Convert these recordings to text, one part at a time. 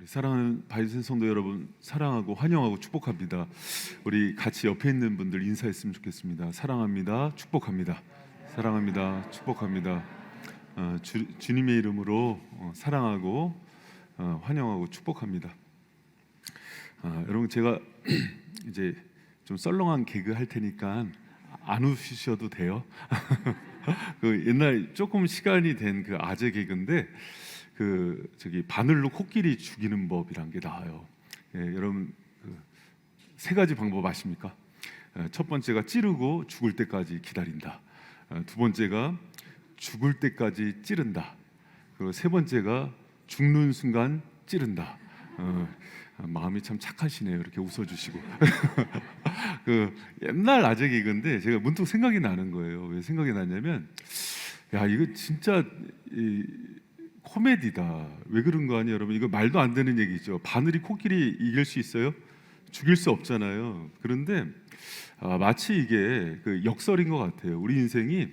우리 사랑하는 바이슨 성도 여러분, 사랑하고 환영하고 축복합니다. 우리 같이 옆에 있는 분들 인사했으면 좋겠습니다. 사랑합니다. 축복합니다. 사랑합니다. 축복합니다. 주님의 이름으로 사랑하고 환영하고 축복합니다. 여러분, 제가 이제 좀 썰렁한 개그 할 테니까 안 웃으셔도 돼요. 그 옛날 조금 시간이 된 그 아재 개그인데, 바늘로 코끼리 죽이는 법이란 게 나와요. 여러분, 세 가지 방법 아십니까? 첫 번째가 찌르고 죽을 때까지 기다린다. 두 번째가 죽을 때까지 찌른다. 그리고 세 번째가 죽는 순간 찌른다. 마음이 참 착하시네요. 이렇게 웃어주시고. 그 옛날 아재 개그인데 제가 문득 생각이 나는 거예요. 왜 생각이 났냐면, 야, 이거 진짜 코미디다. 왜 그런 거 아니에요, 여러분? 이거 말도 안 되는 얘기죠. 바늘이 코끼리 이길 수 있어요? 죽일 수 없잖아요. 그런데 마치 이게 그 역설인 것 같아요. 우리 인생이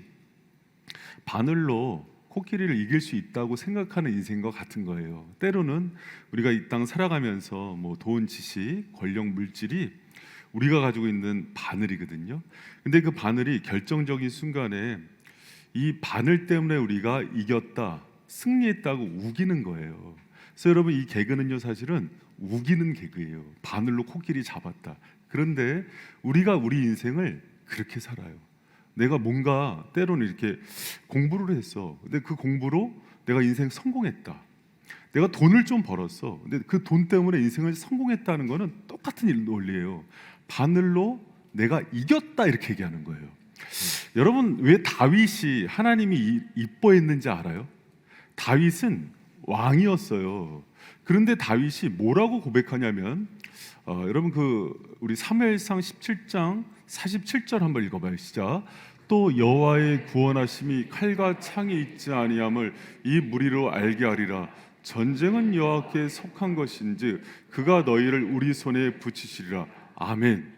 바늘로 코끼리를 이길 수 있다고 생각하는 인생과 같은 거예요. 때로는 우리가 이 땅 살아가면서 돈, 지식, 권력, 물질이 우리가 가지고 있는 바늘이거든요. 근데 그 바늘이 결정적인 순간에 이 바늘 때문에 우리가 이겼다, 승리했다고 우기는 거예요. 그래서 여러분, 이 개그는요, 사실은 우기는 개그예요. 바늘로 코끼리 잡았다. 그런데 우리가 우리 인생을 그렇게 살아요. 내가 뭔가 때로는 이렇게 공부를 했어. 근데 그 공부로 내가 인생 성공했다. 내가 돈을 좀 벌었어. 근데 그 돈 때문에 인생을 성공했다는 거는 똑같은 논리예요. 바늘로 내가 이겼다, 이렇게 얘기하는 거예요. 여러분, 왜 다윗이 하나님이 이뻐했는지 알아요? 다윗은 왕이었어요. 그런데 다윗이 뭐라고 고백하냐면, 여러분, 우리 사무엘상 17장 47절 한번 읽어봐요. 시작. 또 여호와의 구원하심이 칼과 창이 있지 아니함을 이 무리로 알게 하리라. 전쟁은 여호와께 속한 것인지 그가 너희를 우리 손에 붙이시리라. 아멘.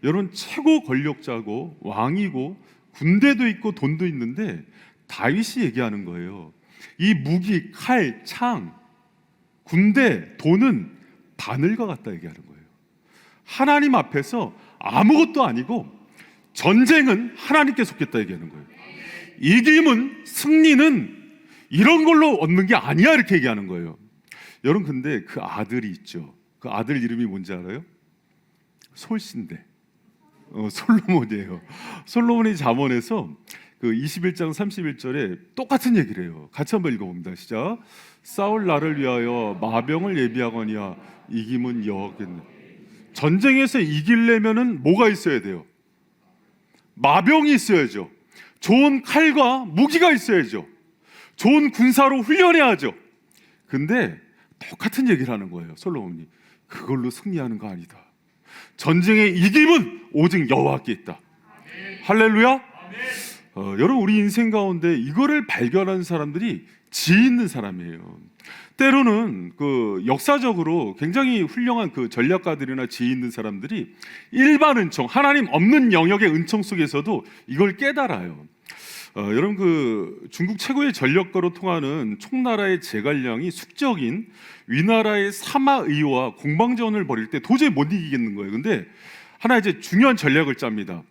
여러분, 최고 권력자고 왕이고 군대도 있고 돈도 있는데 다윗이 얘기하는 거예요. 이 무기, 칼, 창, 군대, 돈은 바늘과 같다 얘기하는 거예요. 하나님 앞에서 아무것도 아니고 전쟁은 하나님께 속겠다 얘기하는 거예요. 이김은, 승리는 이런 걸로 얻는 게 아니야, 이렇게 얘기하는 거예요. 여러분, 근데 그 아들이 있죠. 그 아들 이름이 뭔지 알아요? 솔신데 솔로몬이에요. 솔로몬이 잠언에서 그 21장 31절에 똑같은 얘기를 해요. 같이 한번 읽어봅니다. 시작. 사울 나를 위하여 마병을 예비하거니와 이김은 여호와께는. 전쟁에서 이기려면은 뭐가 있어야 돼요? 마병이 있어야죠. 좋은 칼과 무기가 있어야죠. 좋은 군사로 훈련해야죠. 근데 똑같은 얘기를 하는 거예요. 솔로몬이. 그걸로 승리하는 거 아니다. 전쟁의 이김은 오직 여호와께 있다. 할렐루야. 여러분, 우리 인생 가운데 이거를 발견한 사람들이 지혜 있는 사람이에요. 때로는 역사적으로 굉장히 훌륭한 전략가들이나 지혜 있는 사람들이 일반 은총, 하나님 없는 영역의 은총 속에서도 이걸 깨달아요. 여러분, 중국 최고의 전력가로 통하는 총나라의 제갈량이 숙적인 위나라의 사마의와 공방전을 벌일 때 도저히 못 이기겠는 거예요. 근데 하나 이제 중요한 전략을 짭니다.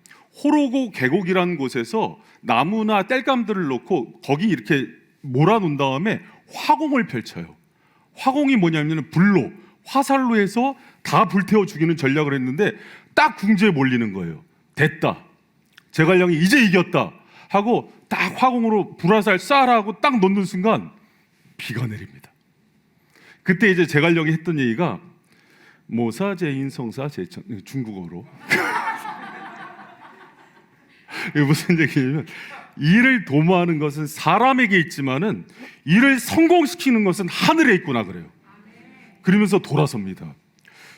호로고 계곡이라는 곳에서 나무나 땔감들을 놓고 거기 이렇게 몰아놓은 다음에 화공을 펼쳐요. 화공이 뭐냐면 불로, 화살로 해서 다 불태워 죽이는 전략을 했는데 딱 궁지에 몰리는 거예요. 됐다, 제갈량이 이제 이겼다 하고 딱 화공으로 불화살 쏴라고 딱 놓는 순간 비가 내립니다. 그때 이제 제갈량이 했던 얘기가 모사제인성사 제천, 중국어로 이게 무슨 얘기냐면, 일을 도모하는 것은 사람에게 있지만은 일을 성공시키는 것은 하늘에 있구나 그래요. 그러면서 돌아섭니다.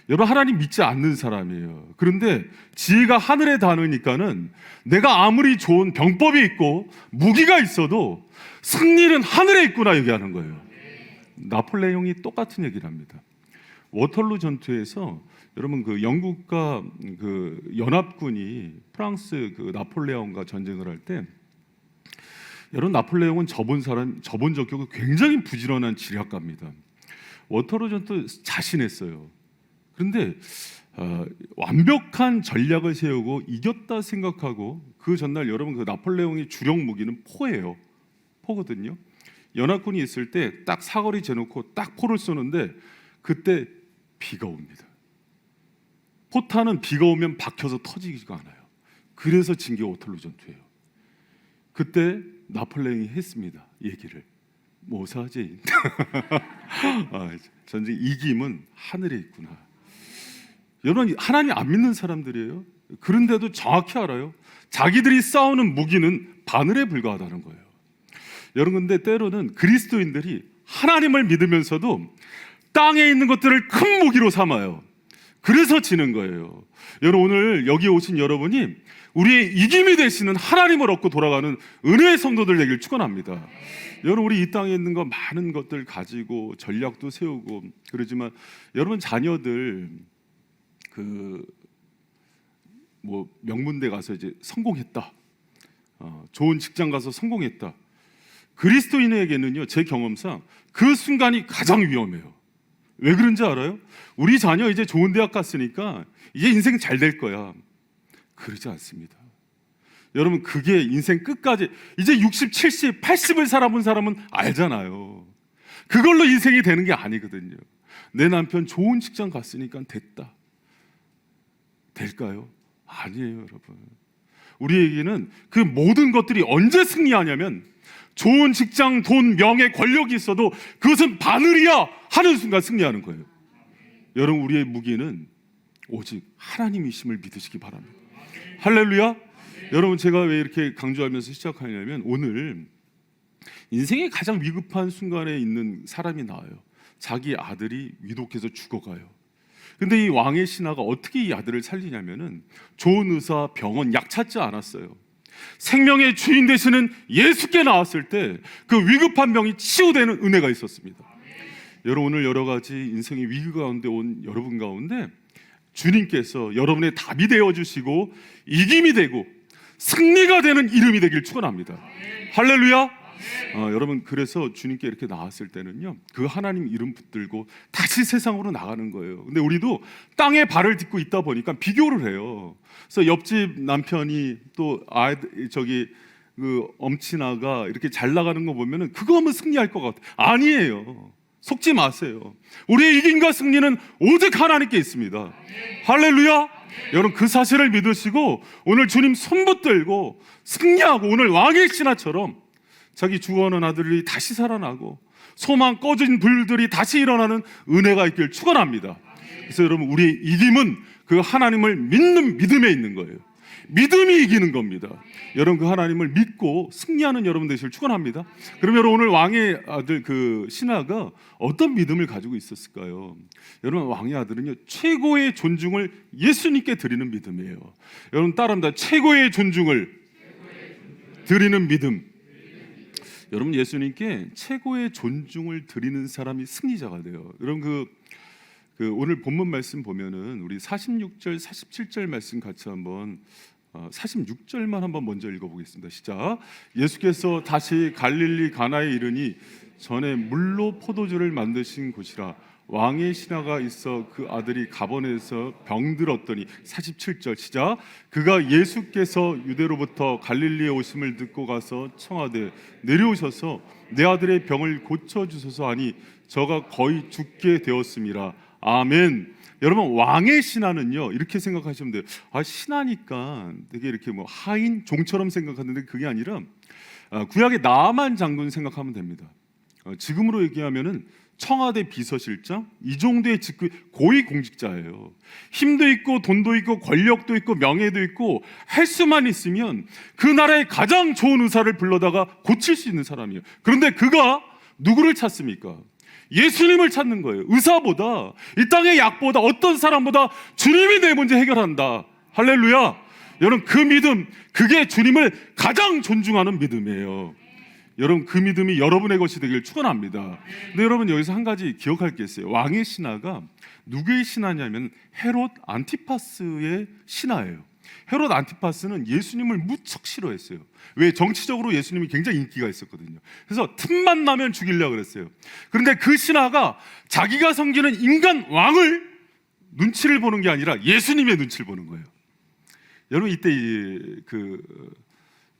여러분, 하나님 믿지 않는 사람이에요. 그런데 지혜가 하늘에 닿으니까는 내가 아무리 좋은 병법이 있고 무기가 있어도 승리는 하늘에 있구나 얘기하는 거예요. 나폴레옹이 똑같은 얘기를 합니다. 워털루 전투에서 여러분, 영국과 연합군이 프랑스 나폴레옹과 전쟁을 할 때, 여러분, 나폴레옹은 저본 적이 굉장히 부지런한 지략가입니다. 워터로전도 자신했어요. 그런데 완벽한 전략을 세우고 이겼다 생각하고 그 전날 여러분 그 나폴레옹의 주력 무기는 포예요. 포거든요. 연합군이 있을 때 딱 사거리 재놓고 딱 포를 쏘는데 그때 비가 옵니다. 포탄은 비가 오면 박혀서 터지지가 않아요. 그래서 진 게 워털로 전투예요. 그때 나폴레옹이 했습니다. 얘기를 모사지. 전쟁 이김은 하늘에 있구나. 여러분 하나님 안 믿는 사람들이에요. 그런데도 정확히 알아요. 자기들이 싸우는 무기는 바늘에 불과하다는 거예요. 여러분 근데 때로는 그리스도인들이 하나님을 믿으면서도 땅에 있는 것들을 큰 무기로 삼아요. 그래서 지는 거예요. 여러분 오늘 여기 오신 여러분이 우리의 이김이 되시는 하나님을 얻고 돌아가는 은혜의 성도들 되길 축원합니다. 여러분 우리 이 땅에 있는 거 많은 것들 가지고 전략도 세우고 그러지만 여러분 자녀들 뭐 명문대 가서 이제 성공했다, 좋은 직장 가서 성공했다. 그리스도인에게는요 제 경험상 그 순간이 가장 위험해요. 왜 그런지 알아요? 우리 자녀 이제 좋은 대학 갔으니까 이제 인생 잘 될 거야. 그러지 않습니다. 여러분 그게 인생 끝까지 이제 60, 70, 80을 살아본 사람은 알잖아요. 그걸로 인생이 되는 게 아니거든요. 내 남편 좋은 직장 갔으니까 됐다. 될까요? 아니에요, 여러분. 우리에게는 그 모든 것들이 언제 승리하냐면 좋은 직장, 돈, 명예, 권력이 있어도 그것은 바늘이야 하는 순간 승리하는 거예요. 여러분 우리의 무기는 오직 하나님이심을 믿으시기 바랍니다. 할렐루야. 여러분 제가 왜 이렇게 강조하면서 시작하냐면 오늘 인생의 가장 위급한 순간에 있는 사람이 나와요. 자기 아들이 위독해서 죽어가요. 근데 이 왕의 신하가 어떻게 이 아들을 살리냐면은 좋은 의사, 병원, 약 찾지 않았어요. 생명의 주인 되시는 예수께 나왔을 때 그 위급한 병이 치유되는 은혜가 있었습니다. 여러분 오늘 여러 가지 인생의 위기 가운데 온 여러분 가운데 주님께서 여러분의 답이 되어주시고 이김이 되고 승리가 되는 이름이 되길 축원합니다. 할렐루야. 여러분 그래서 주님께 이렇게 나왔을 때는요 그 하나님 이름 붙들고 다시 세상으로 나가는 거예요. 근데 우리도 땅에 발을 딛고 있다 보니까 비교를 해요. 그래서 옆집 남편이 또 그 엄친아가 이렇게 잘 나가는 거 보면은 그거 하면 승리할 것 같아. 아니에요. 속지 마세요. 우리의 이김과 승리는 오직 하나님께 있습니다. 할렐루야. 여러분 그 사실을 믿으시고 오늘 주님 손 붙들고 승리하고 오늘 왕의 신하처럼 자기 죽어가는 아들이 다시 살아나고 소망 꺼진 불들이 다시 일어나는 은혜가 있길 축원합니다. 그래서 여러분 우리의 이김은 그 하나님을 믿는 믿음에 있는 거예요. 믿음이 이기는 겁니다. 여러분 그 하나님을 믿고 승리하는 여러분 되시길 축원합니다. 그럼 여러분 오늘 왕의 아들 그 신하가 어떤 믿음을 가지고 있었을까요? 여러분 왕의 아들은요 최고의 존중을 예수님께 드리는 믿음이에요. 여러분 따라합니다. 최고의 존중을 드리는 믿음. 여러분 예수님께 최고의 존중을 드리는 사람이 승리자가 돼요. 여러분 그 오늘 본문 말씀 보면은 우리 46절, 47절 말씀 같이 한번 46절만 한번 먼저 읽어보겠습니다. 시작. 예수께서 다시 갈릴리 가나에 이르니 전에 물로 포도주를 만드신 곳이라 왕의 신하가 있어 그 아들이 가버나움에서 병들었더니 47절 시작. 그가 예수께서 유대로부터 갈릴리에 오심을 듣고 가서 청하되 내려오셔서 내 아들의 병을 고쳐주소서 하니 저가 거의 죽게 되었음이라. 아멘. 여러분 왕의 신하는요 이렇게 생각하시면 돼요. 신하니까 되게 이렇게 뭐 하인 종처럼 생각하는데 그게 아니라 구약의 나만 장군 생각하면 됩니다. 지금으로 얘기하면은 청와대 비서실장 이 정도의 직급 고위 공직자예요. 힘도 있고 돈도 있고 권력도 있고 명예도 있고 할 수만 있으면 그 나라의 가장 좋은 의사를 불러다가 고칠 수 있는 사람이에요. 그런데 그가 누구를 찾습니까? 예수님을 찾는 거예요. 의사보다 이 땅의 약보다 어떤 사람보다 주님이 내 문제 해결한다. 할렐루야. 여러분 그 믿음 그게 주님을 가장 존중하는 믿음이에요. 여러분 그 믿음이 여러분의 것이 되길 축원합니다. 근데 여러분 여기서 한 가지 기억할 게 있어요. 왕의 신하가 누구의 신하냐면 헤롯 안티파스의 신하예요. 헤롯 안티파스는 예수님을 무척 싫어했어요. 왜? 정치적으로 예수님이 굉장히 인기가 있었거든요. 그래서 틈만 나면 죽이려고 그랬어요. 그런데 그 신하가 자기가 섬기는 인간 왕을 눈치를 보는 게 아니라 예수님의 눈치를 보는 거예요. 여러분, 이때 그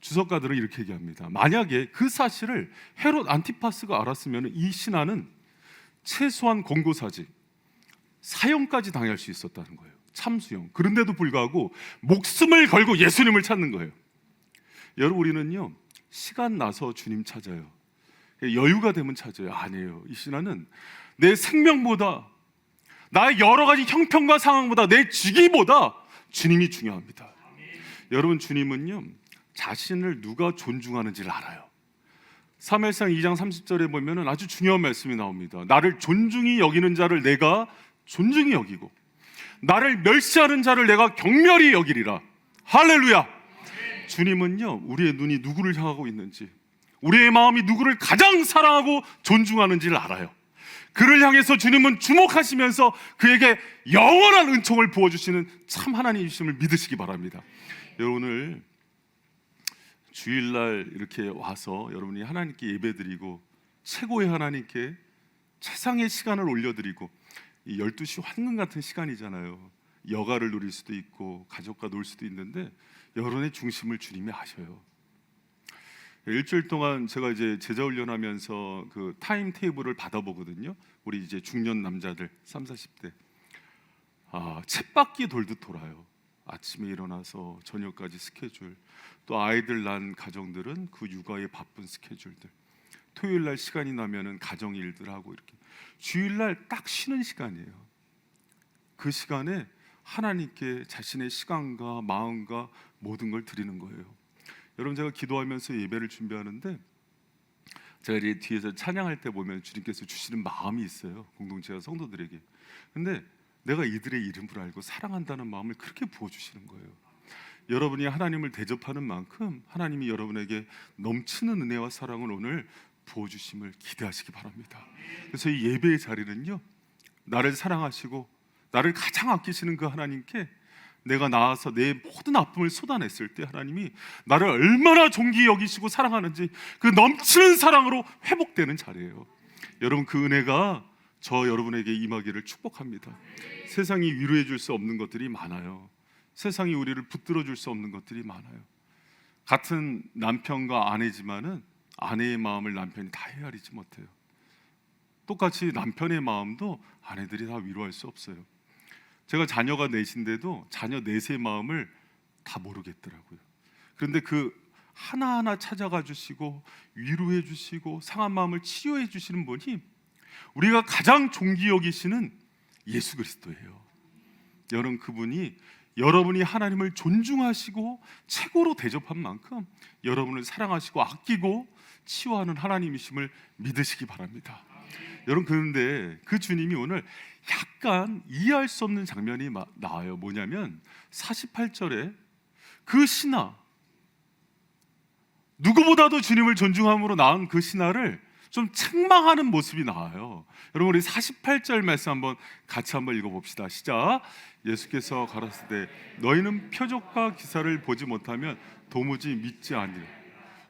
주석가들은 이렇게 얘기합니다. 만약에 그 사실을 헤롯 안티파스가 알았으면 이 신하는 최소한 권고사직, 사형까지 당할 수 있었다는 거예요. 참수형. 그런데도 불구하고 목숨을 걸고 예수님을 찾는 거예요. 여러분, 우리는요, 시간 나서 주님 찾아요. 여유가 되면 찾아요. 아니에요. 이 신하는 내 생명보다, 나의 여러 가지 형편과 상황보다, 내 직위보다 주님이 중요합니다. 여러분, 주님은요, 자신을 누가 존중하는지를 알아요. 사무엘상 2장 30절에 보면 아주 중요한 말씀이 나옵니다. 나를 존중히 여기는 자를 내가 존중히 여기고 나를 멸시하는 자를 내가 경멸히 여기리라. 할렐루야. 주님은요, 우리의 눈이 누구를 향하고 있는지, 우리의 마음이 누구를 가장 사랑하고 존중하는지를 알아요. 그를 향해서 주님은 주목하시면서 그에게 영원한 은총을 부어주시는 참 하나님이심을 믿으시기 바랍니다. 여러분, 오늘 주일날 이렇게 와서 여러분이 하나님께 예배드리고 최고의 하나님께 최상의 시간을 올려드리고, 이 12시 황금 같은 시간이잖아요. 여가를 누릴 수도 있고 가족과 놀 수도 있는데 여론의 중심을 주님이 아셔요. 일주일 동안 제가 이제 제자 훈련하면서 그 타임 테이블을 받아보거든요. 우리 이제 중년 남자들 30, 40대 쳇바퀴 돌듯 돌아요. 아침에 일어나서 저녁까지 스케줄, 또 아이들 낳은 가정들은 그 육아에 바쁜 스케줄들, 토요일 날 시간이 나면은 가정 일들 하고, 이렇게 주일날 딱 쉬는 시간이에요. 그 시간에 하나님께 자신의 시간과 마음과 모든 걸 드리는 거예요. 여러분, 제가 기도하면서 예배를 준비하는데 제가 이제 뒤에서 찬양할 때 보면 주님께서 주시는 마음이 있어요, 공동체와 성도들에게. 근데 내가 이들의 이름을 알고 사랑한다는 마음을 그렇게 부어주시는 거예요. 여러분이 하나님을 대접하는 만큼 하나님이 여러분에게 넘치는 은혜와 사랑을 오늘 부어주심을 기대하시기 바랍니다. 그래서 이 예배의 자리는요, 나를 사랑하시고 나를 가장 아끼시는 그 하나님께 내가 나와서 내 모든 아픔을 쏟아냈을 때 하나님이 나를 얼마나 존귀히 여기시고 사랑하는지 그 넘치는 사랑으로 회복되는 자리예요. 여러분, 그 은혜가 저 여러분에게 임하기를 축복합니다. 세상이 위로해 줄 수 없는 것들이 많아요. 세상이 우리를 붙들어 줄 수 없는 것들이 많아요. 같은 남편과 아내지만은 아내의 마음을 남편이 다 헤아리지 못해요. 똑같이 남편의 마음도 아내들이 다 위로할 수 없어요. 제가 자녀가 넷인데도 자녀 넷의 마음을 다 모르겠더라고요. 그런데 그 하나하나 찾아가 주시고 위로해 주시고 상한 마음을 치료해 주시는 분이 우리가 가장 존귀 여기시는 예수 그리스도예요. 여러분, 그분이 여러분이 하나님을 존중하시고 최고로 대접한 만큼 여러분을 사랑하시고 아끼고 치유하는 하나님이심을 믿으시기 바랍니다. 여러분, 그런데 그 주님이 오늘 약간 이해할 수 없는 장면이 나와요. 뭐냐면 48절에 그 신하, 누구보다도 주님을 존중함으로 낳은 그 신하를 좀 책망하는 모습이 나와요. 여러분, 우리 48절 말씀 한번 같이 한번 읽어봅시다. 시작. 예수께서 가라사대 너희는 표적과 기사를 보지 못하면 도무지 믿지 아니라.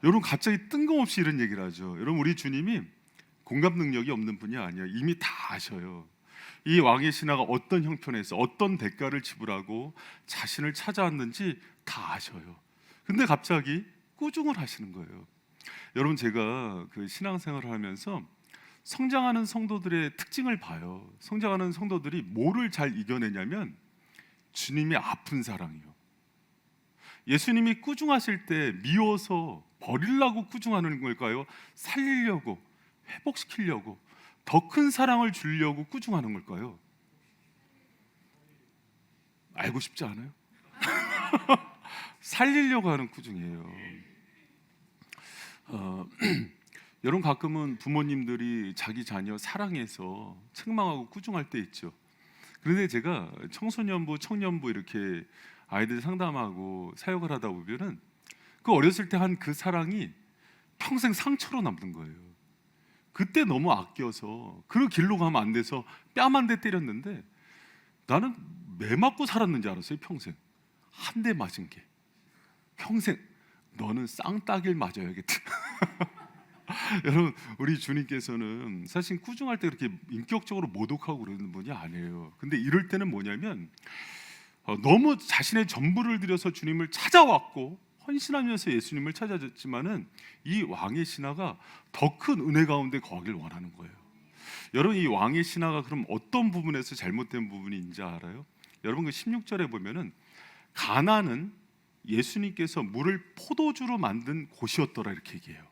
여러분, 갑자기 뜬금없이 이런 얘기를 하죠. 여러분, 우리 주님이 공감 능력이 없는 분이 아니에요. 이미 다 아셔요. 이 왕의 신하가 어떤 형편에서 어떤 대가를 지불하고 자신을 찾아왔는지 다 아셔요. 근데 갑자기 꾸중을 하시는 거예요. 여러분, 제가 그 신앙생활을 하면서 성장하는 성도들의 특징을 봐요. 성장하는 성도들이 뭐를 잘 이겨내냐면 주님이 아픈 사랑이요. 예수님이 꾸중하실 때 미워서 버리려고 꾸중하는 걸까요? 살리려고, 회복시키려고, 더 큰 사랑을 주려고 꾸중하는 걸까요? 알고 싶지 않아요? 살리려고 하는 꾸중이에요. 여러분, 가끔은 부모님들이 자기 자녀 사랑해서 책망하고 꾸중할 때 있죠. 그런데 제가 청소년부, 청년부 이렇게 아이들 상담하고 사역을 하다 보면은 그 어렸을 때 한 그 사랑이 평생 상처로 남는 거예요. 그때 너무 아껴서 그 길로 가면 안 돼서 뺨 한 대 때렸는데 나는 매 맞고 살았는지 알았어요. 평생 한 대 맞은 게 평생 너는 쌍따기를 맞아야겠다. 여러분, 우리 주님께서는 사실 꾸중할 때 그렇게 인격적으로 모독하고 그러는 분이 아니에요. 근데 이럴 때는 뭐냐면 너무 자신의 전부를 들여서 주님을 찾아왔고 헌신하면서 예수님을 찾아줬지만은 이 왕의 신하가 더 큰 은혜 가운데 거하길 원하는 거예요. 여러분, 이 왕의 신하가 그럼 어떤 부분에서 잘못된 부분인지 알아요? 여러분, 그 16절에 보면은 가나는 예수님께서 물을 포도주로 만든 곳이었더라 이렇게 얘기해요.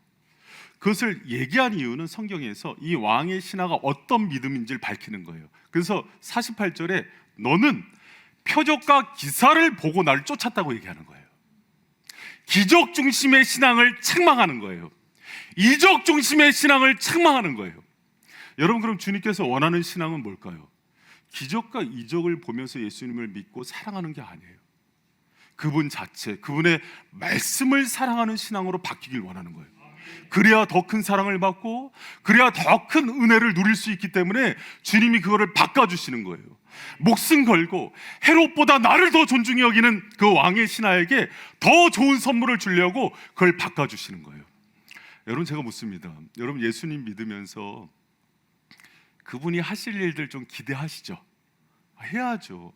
그것을 얘기한 이유는 성경에서 이 왕의 신하가 어떤 믿음인지를 밝히는 거예요. 그래서 48절에 너는 표적과 기사를 보고 나를 쫓았다고 얘기하는 거예요. 기적 중심의 신앙을 책망하는 거예요. 이적 중심의 신앙을 책망하는 거예요. 여러분, 그럼 주님께서 원하는 신앙은 뭘까요? 기적과 이적을 보면서 예수님을 믿고 사랑하는 게 아니에요. 그분 자체, 그분의 말씀을 사랑하는 신앙으로 바뀌길 원하는 거예요. 그래야 더 큰 사랑을 받고 그래야 더 큰 은혜를 누릴 수 있기 때문에 주님이 그거를 바꿔주시는 거예요. 목숨 걸고 헤롯보다 나를 더 존중히 여기는 그 왕의 신하에게 더 좋은 선물을 주려고 그걸 바꿔주시는 거예요. 여러분, 제가 묻습니다. 여러분, 예수님 믿으면서 그분이 하실 일들 좀 기대하시죠? 해야죠.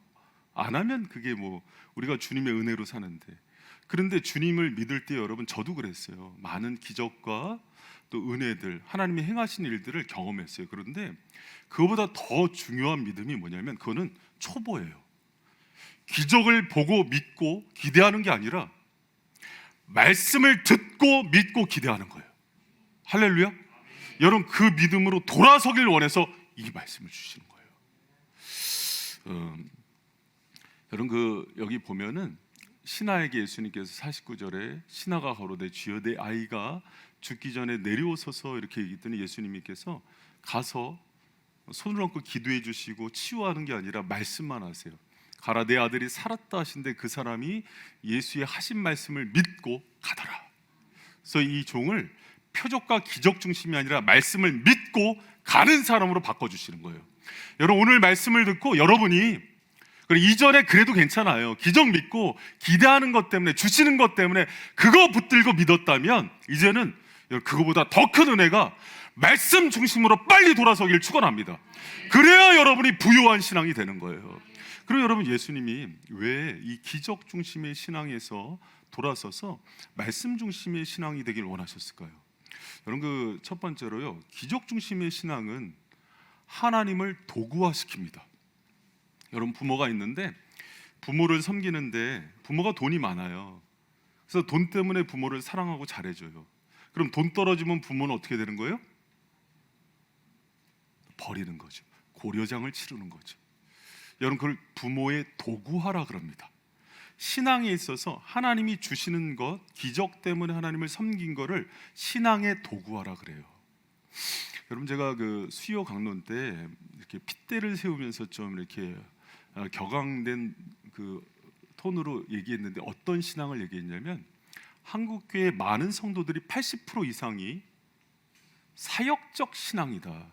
안 하면 그게 뭐 우리가 주님의 은혜로 사는데. 그런데 주님을 믿을 때 여러분, 저도 그랬어요. 많은 기적과 또 은혜들, 하나님이 행하신 일들을 경험했어요. 그런데 그거보다 더 중요한 믿음이 뭐냐면 그거는 초보예요. 기적을 보고 믿고 기대하는 게 아니라 말씀을 듣고 믿고 기대하는 거예요. 할렐루야. 여러분, 그 믿음으로 돌아서길 원해서 이 말씀을 주시는 거예요. 여러분, 여기 보면은 신하에게 예수님께서 49절에 신하가 가로되 주여 내 아이가 죽기 전에 내려오소서 이렇게 얘기했더니 예수님께서 가서 손을 얹고 기도해 주시고 치유하는 게 아니라 말씀만 하세요. 가라 내 아들이 살았다 하신데 그 사람이 예수의 하신 말씀을 믿고 가더라. 그래서 이 종을 표적과 기적 중심이 아니라 말씀을 믿고 가는 사람으로 바꿔주시는 거예요. 여러분, 오늘 말씀을 듣고 여러분이 이전에 그래도 괜찮아요. 기적 믿고 기대하는 것 때문에 주시는 것 때문에 그거 붙들고 믿었다면 이제는 그거보다 더 큰 은혜가 말씀 중심으로 빨리 돌아서기를 축원합니다. 그래야 여러분이 부유한 신앙이 되는 거예요. 그리고 여러분, 예수님이 왜 이 기적 중심의 신앙에서 돌아서서 말씀 중심의 신앙이 되길 원하셨을까요? 여러분, 첫 번째로요, 기적 중심의 신앙은 하나님을 도구화시킵니다. 여러분, 부모가 있는데 부모를 섬기는데 부모가 돈이 많아요. 그래서 돈 때문에 부모를 사랑하고 잘해줘요. 그럼 돈 떨어지면 부모는 어떻게 되는 거예요? 버리는 거죠. 고려장을 치르는 거죠. 여러분, 그걸 부모의 도구화라 그럽니다. 신앙에 있어서 하나님이 주시는 것, 기적 때문에 하나님을 섬긴 거를 신앙의 도구화라 그래요. 여러분, 제가 수요 강론 때 이렇게 핏대를 세우면서 좀 이렇게 격앙된 톤으로 얘기했는데 어떤 신앙을 얘기했냐면 한국교회 많은 성도들이 80% 이상이 사역적 신앙이다.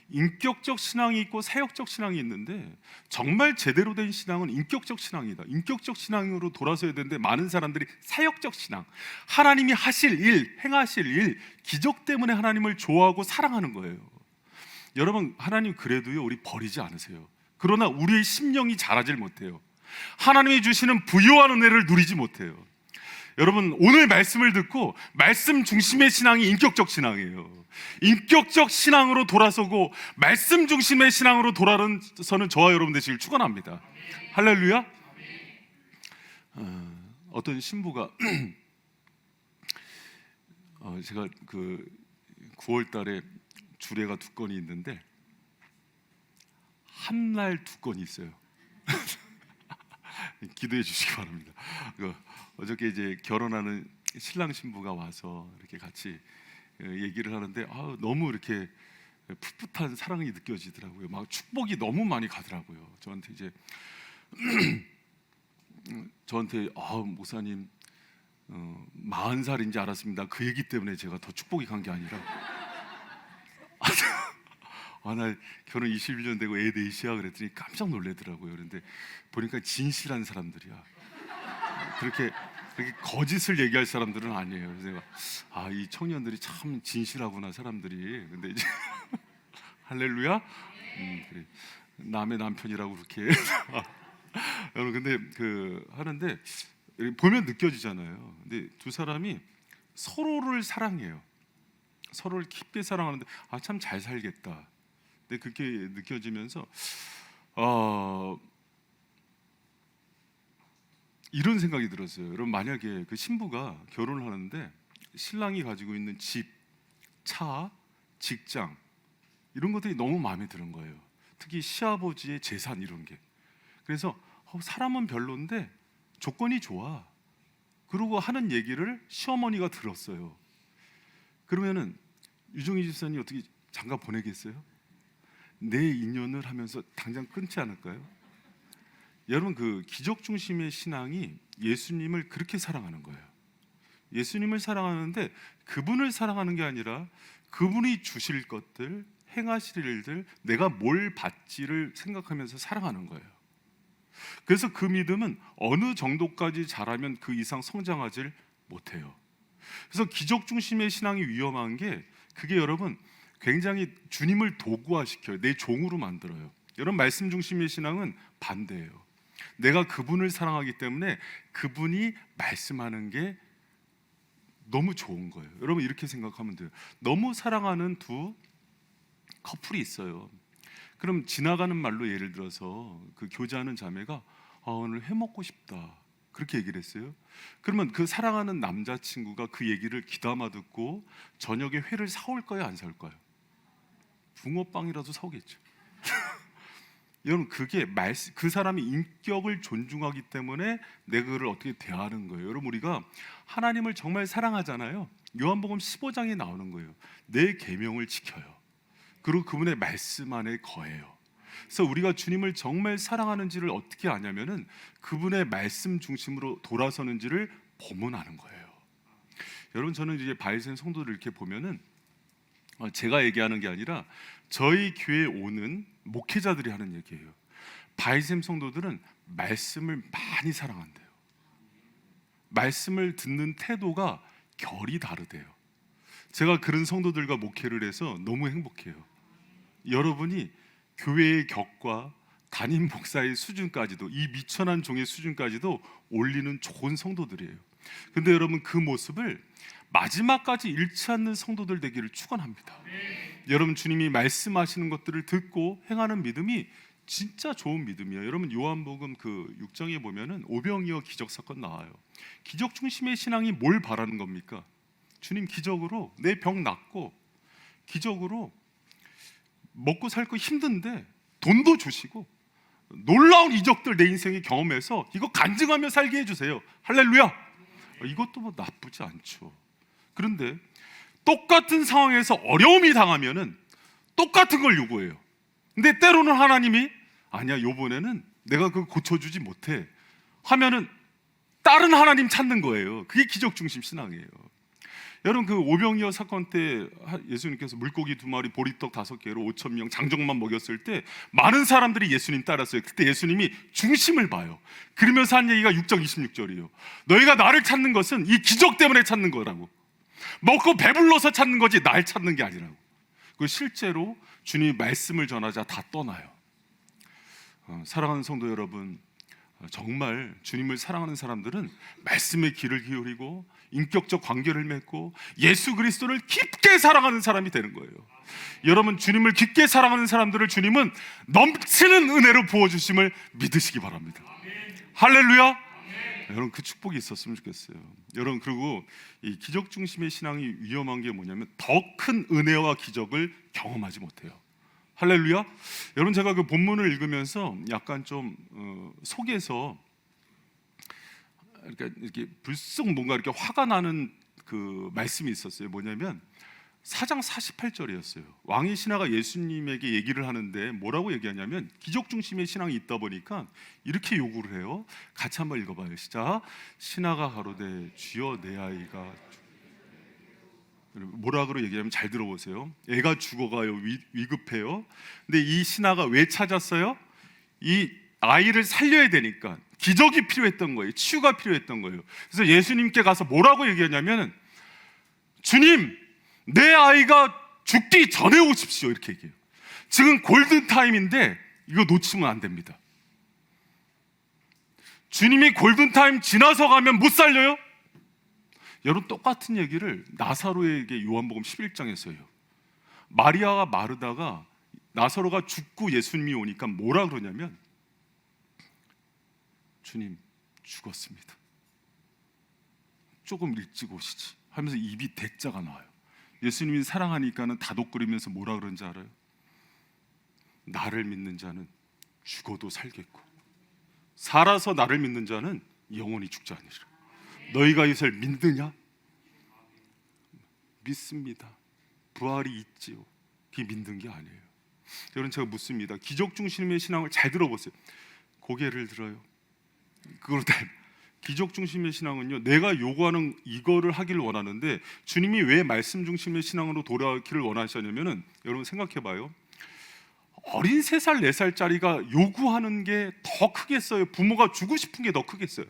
인격적 신앙이 있고 사역적 신앙이 있는데 정말 제대로 된 신앙은 인격적 신앙이다. 인격적 신앙으로 돌아서야 되는데 많은 사람들이 사역적 신앙, 하나님이 하실 일, 행하실 일, 기적 때문에 하나님을 좋아하고 사랑하는 거예요. 여러분, 하나님 그래도요 우리 버리지 않으세요. 그러나 우리의 심령이 자라질 못해요. 하나님이 주시는 부유한 은혜를 누리지 못해요. 여러분, 오늘 말씀을 듣고 말씀 중심의 신앙이 인격적 신앙이에요. 인격적 신앙으로 돌아서고 말씀 중심의 신앙으로 돌아서는 저와 여러분 되시길 축원합니다. 할렐루야. 어떤 신부가 제가 9월 달에 주례가 2건이 있는데 한 날 2건이 있어요. 기도해 주시기 바랍니다. 어저께 이제 결혼하는 신랑 신부가 와서 이렇게 같이 얘기를 하는데 너무 이렇게 풋풋한 사랑이 느껴지더라고요. 막 축복이 너무 많이 가더라고요. 저한테 이제 목사님 40살인지 알았습니다. 그 얘기 때문에 제가 더 축복이 간 게 아니라 나 결혼 21년 되고 애 넷이야 그랬더니 깜짝 놀래더라고요. 그런데 보니까 진실한 사람들이야. 그렇게 거짓을 얘기할 사람들은 아니에요. 그래서 제가 이 청년들이 참 진실하구나 사람들이. 근데 이제 할렐루야. 그래. 남의 남편이라고 그렇게 여러분 근데 하는데 보면 느껴지잖아요. 근데 두 사람이 서로를 사랑해요. 서로를 깊게 사랑하는데 참 잘 살겠다. 근데 그게 느껴지면서 이런 생각이 들었어요. 여러분 만약에 그 신부가 결혼을 하는데 신랑이 가지고 있는 집, 차, 직장 이런 것들이 너무 마음에 드는 거예요. 특히 시아버지의 재산 이런 게. 그래서 사람은 별론데 조건이 좋아. 그러고 하는 얘기를 시어머니가 들었어요. 그러면은 유정희 집사님 어떻게 장가 보내겠어요? 내 인연을 하면서 당장 끊지 않을까요? 여러분 기적 중심의 신앙이 예수님을 그렇게 사랑하는 거예요. 예수님을 사랑하는데 그분을 사랑하는 게 아니라 그분이 주실 것들, 행하실 일들, 내가 뭘 받지를 생각하면서 사랑하는 거예요. 그래서 그 믿음은 어느 정도까지 자라면 그 이상 성장하질 못해요. 그래서 기적 중심의 신앙이 위험한 게 그게 여러분 굉장히 주님을 도구화시켜요. 내 종으로 만들어요. 여러분 말씀 중심의 신앙은 반대예요. 내가 그분을 사랑하기 때문에 그분이 말씀하는 게 너무 좋은 거예요. 여러분 이렇게 생각하면 돼요. 너무 사랑하는 두 커플이 있어요. 그럼 지나가는 말로 예를 들어서 그 교제하는 자매가 오늘 회 먹고 싶다 그렇게 얘기를 했어요. 그러면 그 사랑하는 남자친구가 그 얘기를 귀담아 듣고 저녁에 회를 사올 거예요, 안 사올까요? 붕어빵이라도 사오겠죠. 여러분 그게 그 사람이 인격을 존중하기 때문에 내가 그를 어떻게 대하는 거예요. 여러분 우리가 하나님을 정말 사랑하잖아요. 요한복음 15장에 나오는 거예요. 내 계명을 지켜요. 그리고 그분의 말씀 안에 거해요. 그래서 우리가 주님을 정말 사랑하는지를 어떻게 아냐면은 그분의 말씀 중심으로 돌아서는지를 보면 아는 거예요. 여러분 저는 이제 바이센 성도들 이렇게 보면은 제가 얘기하는 게 아니라 저희 교회에 오는 목회자들이 하는 얘기예요. 바이셈 성도들은 말씀을 많이 사랑한대요. 말씀을 듣는 태도가 결이 다르대요. 제가 그런 성도들과 목회를 해서 너무 행복해요. 여러분이 교회의 격과 담임 목사의 수준까지도 이 미천한 종의 수준까지도 올리는 좋은 성도들이에요. 근데 여러분 그 모습을 마지막까지 잃지 않는 성도들 되기를 축원합니다. 여러분 주님이 말씀하시는 것들을 듣고 행하는 믿음이 진짜 좋은 믿음이에요. 여러분 요한복음 6장에 보면은 오병이어 기적 사건 나와요. 기적 중심의 신앙이 뭘 바라는 겁니까? 주님 기적으로 내 병 낫고 기적으로 먹고 살고 힘든데 돈도 주시고 놀라운 이적들 내 인생에 경험해서 이거 간증하며 살게 해주세요. 할렐루야. 이것도 뭐 나쁘지 않죠. 그런데 똑같은 상황에서 어려움이 당하면은 똑같은 걸 요구해요. 근데 때로는 하나님이 아니야 요번에는 내가 그거 고쳐주지 못해 하면은 다른 하나님 찾는 거예요. 그게 기적 중심 신앙이에요. 여러분 그 오병이어 사건 때 예수님께서 물고기 2마리 보리떡 5개로 5,000명 장정만 먹였을 때 많은 사람들이 예수님 따랐어요. 그때 예수님이 중심을 봐요. 그러면서 한 얘기가 6장 26절이에요. 너희가 나를 찾는 것은 이 기적 때문에 찾는 거라고. 먹고 배불러서 찾는 거지 날 찾는 게 아니라고. 그 실제로 주님이 말씀을 전하자 다 떠나요. 사랑하는 성도 여러분, 정말 주님을 사랑하는 사람들은 말씀의 귀를 기울이고 인격적 관계를 맺고 예수 그리스도를 깊게 사랑하는 사람이 되는 거예요. 여러분 주님을 깊게 사랑하는 사람들을 주님은 넘치는 은혜로 부어주심을 믿으시기 바랍니다. 할렐루야. 여러분 그 축복이 있었으면 좋겠어요. 여러분 그리고 이 기적 중심의 신앙이 위험한 게 뭐냐면 더 큰 은혜와 기적을 경험하지 못해요. 할렐루야. 여러분 제가 그 본문을 읽으면서 약간 좀 속에서 이렇게 불쑥 뭔가 이렇게 화가 나는 그 말씀이 있었어요. 뭐냐면 4장 48절이었어요. 왕의 신하가 예수님에게 얘기를 하는데 뭐라고 얘기하냐면 기적 중심의 신앙이 있다 보니까 이렇게 요구를 해요. 같이 한번 읽어봐요. 시작. 신하가 가로되 주여 내 아이가 뭐라고 얘기하면 잘 들어보세요. 애가 죽어가요. 위급해요. 근데 이 신하가 왜 찾았어요? 이 아이를 살려야 되니까 기적이 필요했던 거예요. 치유가 필요했던 거예요. 그래서 예수님께 가서 뭐라고 얘기하냐면, 주님, 내 아이가 죽기 전에 오십시오, 이렇게 얘기해요. 지금 골든타임인데 이거 놓치면 안 됩니다. 주님이 골든타임 지나서 가면 못 살려요? 여러분, 똑같은 얘기를 나사로에게 요한복음 11장에서 해요. 마리아가 마르다가 나사로가 죽고 예수님이 오니까 뭐라 그러냐면, 주님 죽었습니다, 조금 일찍 오시지 하면서 입이 대자가 나와요. 예수님이 사랑하니까는 다독거리면서 뭐라 그런지 알아요? 나를 믿는 자는 죽어도 살겠고 살아서 나를 믿는 자는 영원히 죽지 않으리라. 너희가 이것을 믿느냐? 믿습니다. 부활이 있지요. 그게 믿는 게 아니에요. 여러분, 제가 묻습니다. 기적 중심의 신앙을 잘 들어보세요. 고개를 들어요. 그걸 다 기적 중심의 신앙은요, 내가 요구하는 이거를 하기를 원하는데 주님이 왜 말씀 중심의 신앙으로 돌아가기를 원하시냐면은, 여러분 생각해봐요. 어린 3살, 4살짜리가 요구하는 게 더 크겠어요? 부모가 주고 싶은 게 더 크겠어요?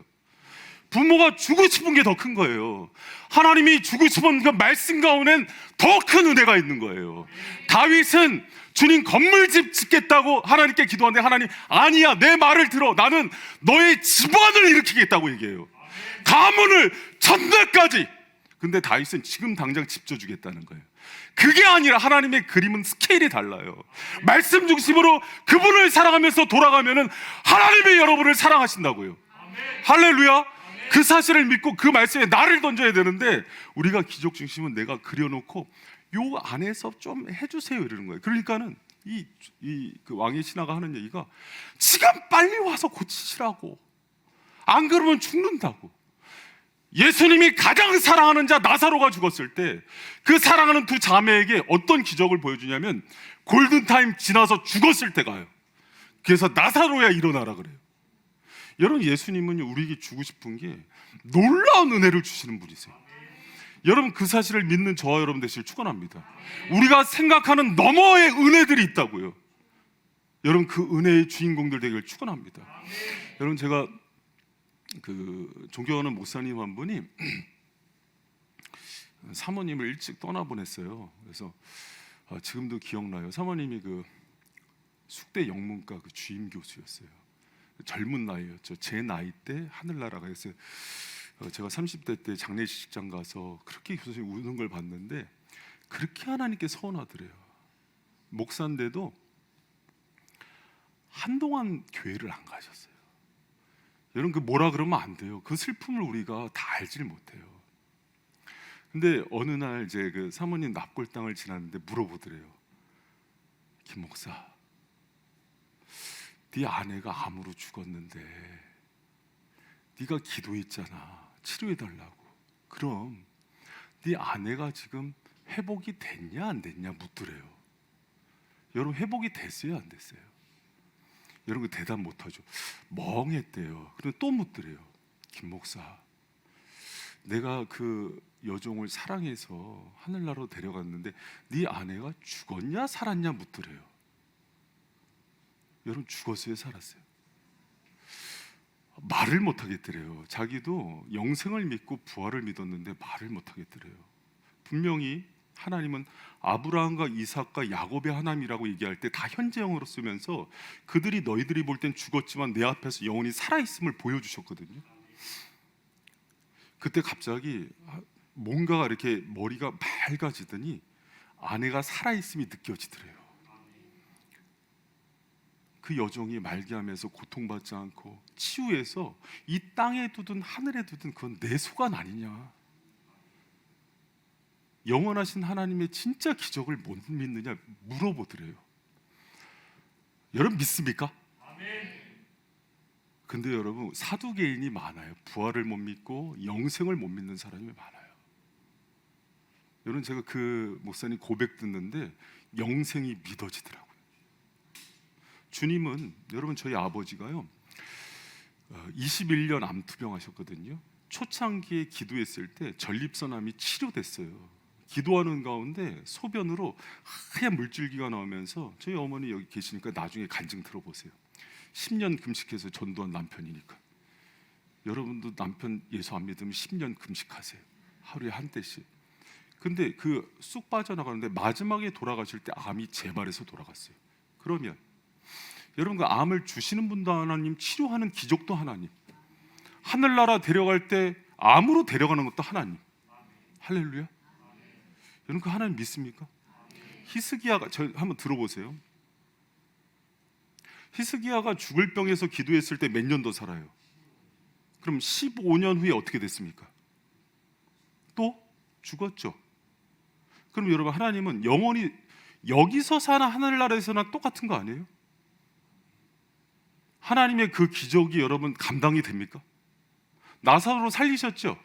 부모가 주고 싶은 게 더 큰 거예요. 하나님이 주고 싶은 그 말씀 가운데는 더 큰 은혜가 있는 거예요. 다윗은 주님 건물집 짓겠다고 하나님께 기도하는데, 하나님, 아니야, 내 말을 들어, 나는 너의 집안을 일으키겠다고 얘기해요. 가문을 전대까지. 근데 다윗은 지금 당장 집 져주겠다는 거예요. 그게 아니라 하나님의 그림은 스케일이 달라요. 말씀 중심으로 그분을 사랑하면서 돌아가면은 하나님이 여러분을 사랑하신다고요. 할렐루야. 그 사실을 믿고 그 말씀에 나를 던져야 되는데, 우리가 기적 중심은 내가 그려놓고 요 안에서 좀 해주세요 이러는 거예요. 그러니까는 그 왕의 신하가 하는 얘기가, 지금 빨리 와서 고치시라고, 안 그러면 죽는다고. 예수님이 가장 사랑하는 자 나사로가 죽었을 때 그 사랑하는 두 자매에게 어떤 기적을 보여주냐면, 골든타임 지나서 죽었을 때 가요. 그래서 나사로야 일어나라 그래요. 여러분, 예수님은 우리에게 주고 싶은 게 놀라운 은혜를 주시는 분이세요. 여러분, 그 사실을 믿는 저와 여러분 되시길 축원합니다. 우리가 생각하는 너머의 은혜들이 있다고요. 여러분, 그 은혜의 주인공들 되기를 축원합니다. 여러분, 제가 그 존경하는 목사님 한 분이 사모님을 일찍 떠나보냈어요. 그래서 지금도 기억나요. 사모님이 그 숙대 영문과 그 주임 교수였어요. 젊은 나이였죠. 제 나이 때 하늘나라가 있어요. 제가 30대 때 장례식장 가서 그렇게 교수님 우는 걸 봤는데, 그렇게 하나님께 서운하더래요. 목사인데도 한동안 교회를 안 가셨어요. 여러분, 그 뭐라 그러면 안 돼요. 그 슬픔을 우리가 다 알지를 못해요. 근데 어느 날 이제 그 사모님 납골당을 지났는데 물어보더래요. 김 목사, 네 아내가 암으로 죽었는데 네가 기도했잖아, 치료해달라고. 그럼 네 아내가 지금 회복이 됐냐 안 됐냐 묻더래요. 여러분, 회복이 됐어요 안 됐어요? 여러분, 그 대답 못하죠. 멍했대요. 그리고 또 묻더래요. 김 목사, 내가 그 여종을 사랑해서 하늘나라로 데려갔는데 네 아내가 죽었냐 살았냐 묻더래요. 여러분, 죽었어요 살았어요? 말을 못하겠더래요. 자기도 영생을 믿고 부활을 믿었는데 말을 못하겠더래요. 분명히 하나님은 아브라함과 이삭과 야곱의 하나님이라고 얘기할 때 다 현재형으로 쓰면서, 그들이 너희들이 볼 땐 죽었지만 내 앞에서 영원히 살아있음을 보여주셨거든요. 그때 갑자기 뭔가가 이렇게 머리가 맑아지더니 아내가 살아있음이 느껴지더래요. 그 여종이 말기암에서 고통받지 않고 치유해서 이 땅에 두든 하늘에 두든 그건 내 소관 아니냐. 영원하신 하나님의 진짜 기적을 못 믿느냐 물어보더래요. 여러분, 믿습니까? 근데 여러분, 사두개인이 많아요. 부활을 못 믿고 영생을 못 믿는 사람이 많아요. 여러분, 제가 그 목사님 고백 듣는데 영생이 믿어지더라고요. 주님은, 여러분, 저희 아버지가요 21년 암투병 하셨거든요. 초창기에 기도했을 때 전립선암이 치료됐어요. 기도하는 가운데 소변으로 하얀 물줄기가 나오면서, 저희 어머니 여기 계시니까 나중에 간증 들어보세요. 10년 금식해서 전도한 남편이니까. 여러분도 남편 예수 안 믿으면 10년 금식하세요. 하루에 한 대씩. 근데 그 쑥 빠져나가는데 마지막에 돌아가실 때 암이 재발해서 돌아갔어요. 그러면 여러분, 그 암을 주시는 분도 하나님, 치료하는 기적도 하나님, 하늘나라 데려갈 때 암으로 데려가는 것도 하나님. 할렐루야. 여러분, 그 하나님 믿습니까? 히스기야가, 저 한번 들어보세요. 히스기야가 죽을 병에서 기도했을 때 몇 년 더 살아요? 그럼 15년 후에 어떻게 됐습니까? 또 죽었죠. 그럼 여러분, 하나님은 영원히 여기서 사나 하늘나라에서나 똑같은 거 아니에요? 하나님의 그 기적이 여러분 감당이 됩니까? 나사로 살리셨죠?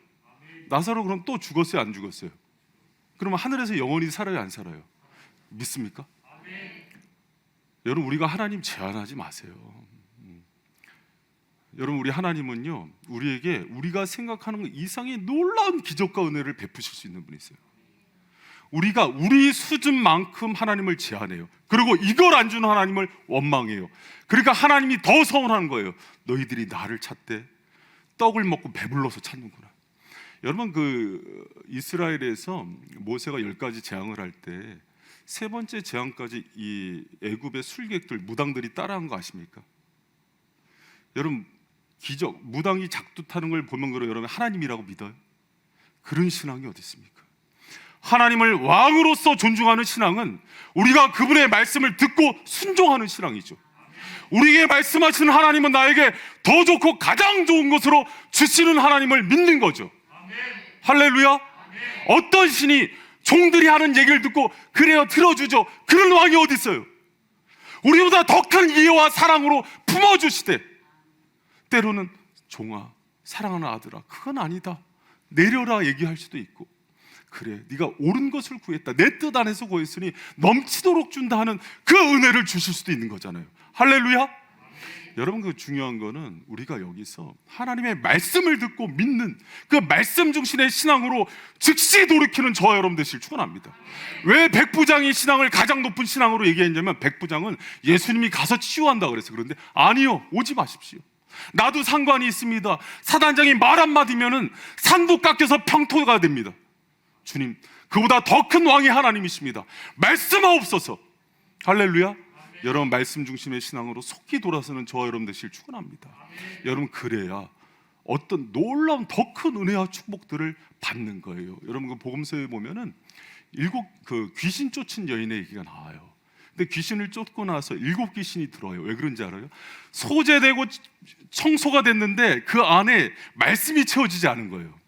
나사로 그럼 또 죽었어요, 안 죽었어요? 그러면 하늘에서 영원히 살아요, 안 살아요? 믿습니까? 여러분, 우리가 하나님 제한하지 마세요. 여러분, 우리 하나님은요, 우리에게 우리가 생각하는 것 이상의 놀라운 기적과 은혜를 베푸실 수 있는 분이세요. 우리가 우리 수준만큼 하나님을 제한해요. 그리고 이걸 안 주는 하나님을 원망해요. 그러니까 하나님이 더 서운한 거예요. 너희들이 나를 찾되 떡을 먹고 배불러서 찾는구나. 여러분, 그 이스라엘에서 모세가 10가지 재앙을 할 때 세 번째 재앙까지 이 애굽의 술객들, 무당들이 따라한 거 아십니까? 여러분, 기적, 무당이 작두 타는 걸 보면 여러분 하나님이라고 믿어요? 그런 신앙이 어디 있습니까? 하나님을 왕으로서 존중하는 신앙은 우리가 그분의 말씀을 듣고 순종하는 신앙이죠. 우리에게 말씀하시는 하나님은 나에게 더 좋고 가장 좋은 것으로 주시는 하나님을 믿는 거죠. 할렐루야. 어떤 신이 종들이 하는 얘기를 듣고 그래요, 들어주죠. 그런 왕이 어디 있어요? 우리보다 더 큰 이해와 사랑으로 품어주시되, 때로는 종아, 사랑하는 아들아, 그건 아니다, 내려라 얘기할 수도 있고, 그래, 네가 옳은 것을 구했다, 내 뜻 안에서 구했으니 넘치도록 준다 하는 그 은혜를 주실 수도 있는 거잖아요. 할렐루야. 여러분, 그 중요한 거는 우리가 여기서 하나님의 말씀을 듣고 믿는 그 말씀 중심의 신앙으로 즉시 돌이키는 저와 여러분 되시길 축원합니다. 왜 백부장이 신앙을 가장 높은 신앙으로 얘기했냐면, 백부장은 예수님이 가서 치유한다 그래서 그런데, 아니요, 오지 마십시오. 나도 상관이 있습니다. 사단장이 말 한마디면은 산도 깎여서 평토가 됩니다. 주님, 그보다 더 큰 왕이 하나님이십니다. 말씀하옵소서. 할렐루야. 여러분, 말씀 중심의 신앙으로 속히 돌아서는 저와 여러분 되시길 축원합니다. 여러분, 그래야 어떤 놀라운 더 큰 은혜와 축복들을 받는 거예요. 여러분, 그 복음서에 보면은 7 귀신 쫓은 여인의 얘기가 나와요. 근데 귀신을 쫓고 나서 7 귀신이 들어와요. 왜 그런지 알아요? 소재되고 청소가 됐는데 그 안에 말씀이 채워지지 않은 거예요.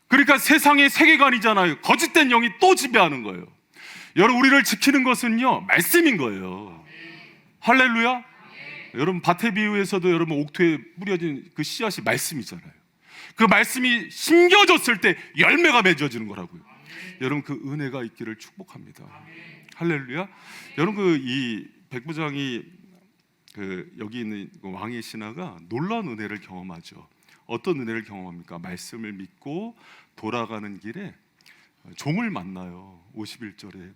그러니까 세상의 세계관이잖아요. 거짓된 영이 또 지배하는 거예요. 여러분, 우리를 지키는 것은요, 말씀인 거예요. 할렐루야. 여러분, 밭의 비유에서도 여러분 옥토에 뿌려진 그 씨앗이 말씀이잖아요. 그 말씀이 심겨졌을 때 열매가 맺어지는 거라고요. 여러분, 그 은혜가 있기를 축복합니다. 할렐루야. 여러분, 그 이 백부장이 그 여기 있는 그 왕의 신하가 놀라운 은혜를 경험하죠. 어떤 은혜를 경험합니까? 말씀을 믿고 돌아가는 길에 종을 만나요. 51절에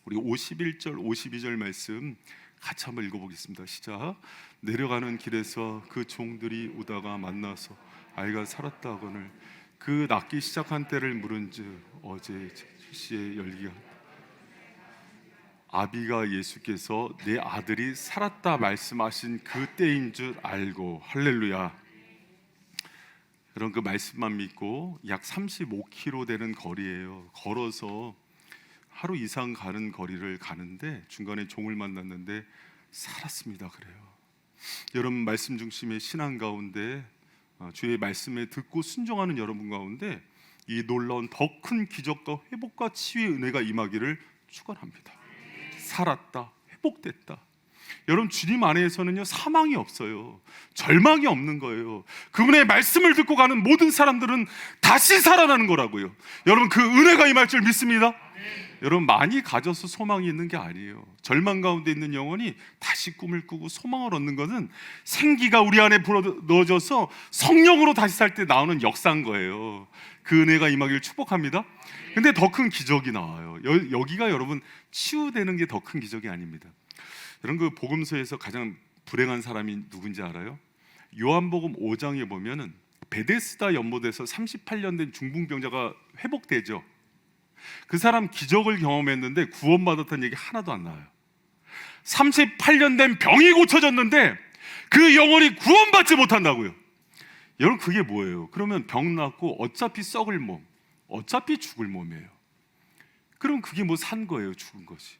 우리 51절 52절 말씀 같이 한번 읽어보겠습니다. 시작. 내려가는 길에서 그 종들이 오다가 만나서 아이가 살았다 하거늘 그 낫기 시작한 때를 물은즉 어제 시에 열기가 아비가 예수께서 내 아들이 살았다 말씀하신 그 때인 줄 알고. 할렐루야. 그런 그 말씀만 믿고 약 35km 되는 거리예요. 걸어서 하루 이상 가는 거리를 가는데 중간에 종을 만났는데 살았습니다. 그래요. 여러분, 말씀 중심의 신앙 가운데 주의 말씀에 듣고 순종하는 여러분 가운데 이 놀라운 더 큰 기적과 회복과 치유의 은혜가 임하기를 축원합니다. 살았다, 회복됐다. 여러분, 주님 안에서는요, 사망이 없어요. 절망이 없는 거예요. 그분의 말씀을 듣고 가는 모든 사람들은 다시 살아나는 거라고요. 여러분, 그 은혜가 임할 줄 믿습니다. 여러분, 많이 가져서 소망이 있는 게 아니에요. 절망 가운데 있는 영혼이 다시 꿈을 꾸고 소망을 얻는 것은 생기가 우리 안에 불어넣어져서 성령으로 다시 살 때 나오는 역사인 거예요. 그 은혜가 임하기를 축복합니다. 근데 더 큰 기적이 나와요. 여기가 여러분 치유되는 게 더 큰 기적이 아닙니다. 여러분 그 복음서에서 가장 불행한 사람이 누군지 알아요? 요한복음 5장에 보면은 베데스다 연못에서 38년 된 중풍병자가 회복되죠. 그 사람 기적을 경험했는데 구원받았다는 얘기 하나도 안 나와요. 38년 된 병이 고쳐졌는데 그 영혼이 구원받지 못한다고요. 여러분 그게 뭐예요? 그러면 병 낫고 어차피 썩을 몸, 어차피 죽을 몸이에요. 그럼 그게 뭐 산 거예요, 죽은 것이.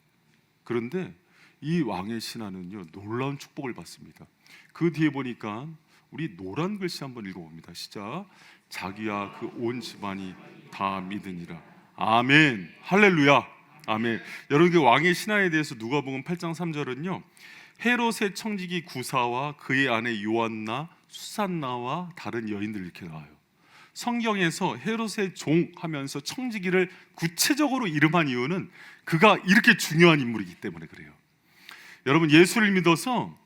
그런데 이 왕의 신하는요 놀라운 축복을 받습니다. 그 뒤에 보니까 우리 노란 글씨 한번 읽어봅니다. 시작. 자기와 그 온 집안이 다 믿으니라. 아멘. 할렐루야. 아멘. 여러분 그 왕의 신하에 대해서 누가복음 8장 3절은요 헤롯의 청지기 구사와 그의 아내 요한나, 수산나와 다른 여인들 이렇게 나와요. 성경에서 헤롯의 종 하면서 청지기를 구체적으로 이름한 이유는 그가 이렇게 중요한 인물이기 때문에 그래요. 여러분 예수를 믿어서